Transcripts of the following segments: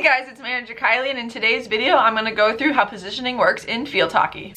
guys, it's Manager Kylie, and in today's video I'm going to go through how positioning works in field hockey.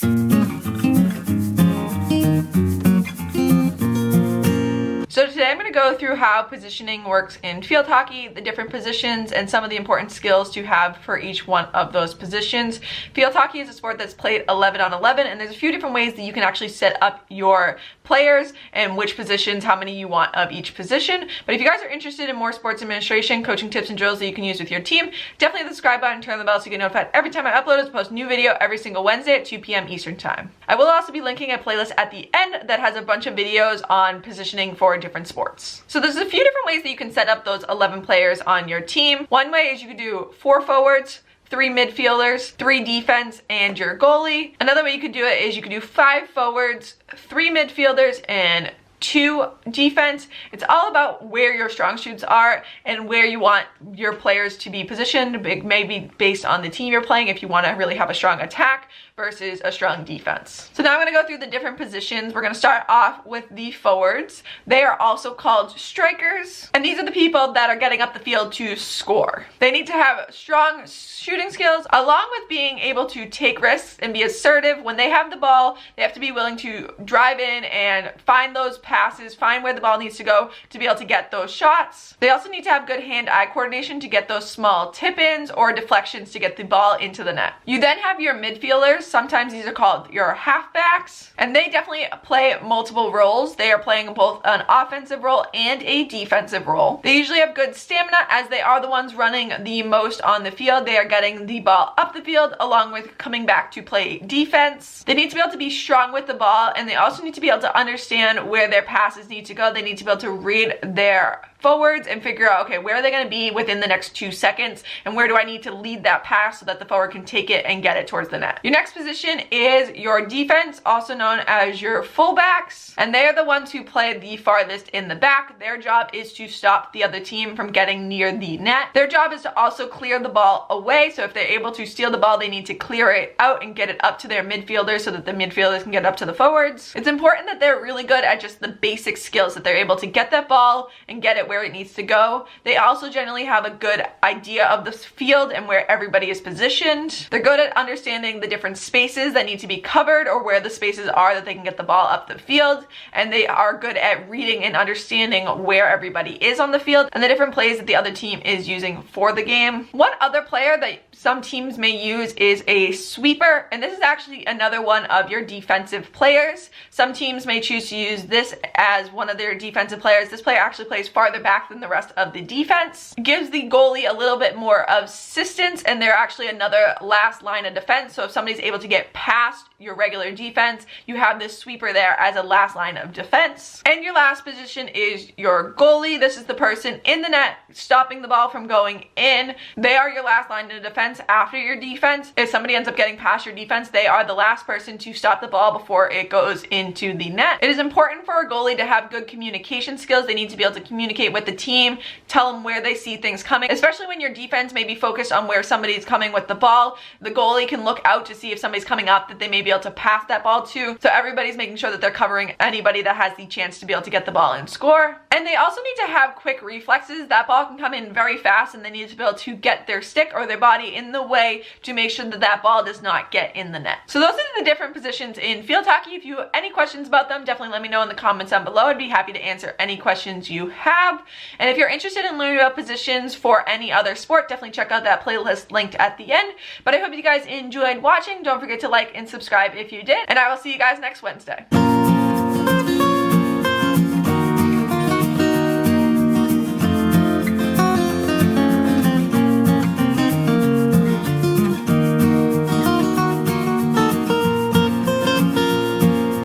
So today I'm going to go through how positioning works in field hockey, the different positions, and some of the important skills to have for each one of those positions. Field hockey is a sport that's played 11 on 11, and there's a few different ways that you can actually set up your players and which positions, how many you want of each position. But if you guys are interested in more sports administration, coaching tips, and drills that you can use with your team, definitely hit the subscribe button and turn on the bell so you get notified every time I upload. I post a new video every single Wednesday at 2 p.m. Eastern Time. I will also be linking a playlist at the end that has a bunch of videos on positioning for different sports. So there's a few different ways that you can set up those 11 players on your team. One way is you could do 4 forwards, 3 midfielders, 3 defense, and your goalie. Another way you could do it is you could do 5 forwards, 3 midfielders, and 2 defense. It's all about where your strong suits are and where you want your players to be positioned, maybe based on the team you're playing, if you want to really have a strong attack versus a strong defense. So now I'm going to go through the different positions. We're going to start off with the forwards. They are also called strikers, and these are the people that are getting up the field to score. They need to have strong shooting skills along with being able to take risks and be assertive. When they have the ball, they have to be willing to drive in and find those passes, find where the ball needs to go to be able to get those shots. They also need to have good hand-eye coordination to get those small tip-ins or deflections to get the ball into the net. You then have your midfielders. Sometimes these are called your halfbacks, and they definitely play multiple roles. They are playing both an offensive role and a defensive role. They usually have good stamina as they are the ones running the most on the field. They are getting the ball up the field along with coming back to play defense. They need to be able to be strong with the ball, and they also need to be able to understand where their passes need to go. They need to be able to read their forwards and figure out, okay, where are they going to be within the next 2 seconds, and where do I need to lead that pass so that the forward can take it and get it towards the net. Your next position is your defense, also known as your fullbacks, and they are the ones who play the farthest in the back. Their job is to stop the other team from getting near the net. Their job is to also clear the ball away, so if they're able to steal the ball, they need to clear it out and get it up to their midfielders so that the midfielders can get up to the forwards. It's important that they're really good at just the basic skills, that they're able to get that ball and get it where it needs to go. They also generally have a good idea of the field and where everybody is positioned. They're good at understanding the different spaces that need to be covered or where the spaces are that they can get the ball up the field, and they are good at reading and understanding where everybody is on the field and the different plays that the other team is using for the game. One other player that some teams may use is a sweeper, and this is actually another one of your defensive players. Some teams may choose to use this as one of their defensive players. This player actually plays farther back than the rest of the defense. It gives the goalie a little bit more of assistance, and they're actually another last line of defense. So if somebody's able to get past your regular defense, you have this sweeper there as a last line of defense. And your last position is your goalie. This is the person in the net stopping the ball from going in. They are your last line of defense after your defense. If somebody ends up getting past your defense, they are the last person to stop the ball before it goes into the net. It is important for a goalie to have good communication skills. They need to be able to communicate with the team, tell them where they see things coming, especially when your defense may be focused on where somebody's coming with the ball. The goalie can look out to see if somebody's coming up that they may be able to pass that ball to. So everybody's making sure that they're covering anybody that has the chance to be able to get the ball and score. And they also need to have quick reflexes. That ball can come in very fast, and they need to be able to get their stick or their body in the way to make sure that that ball does not get in the net. So those are the different positions in field hockey. If you have any questions about them, definitely let me know in the comments down below. I'd be happy to answer any questions you have. And if you're interested in learning about positions for any other sport, definitely check out that playlist linked at the end. But I hope you guys enjoyed watching. Don't forget to like and subscribe if you did, and I will see you guys next Wednesday.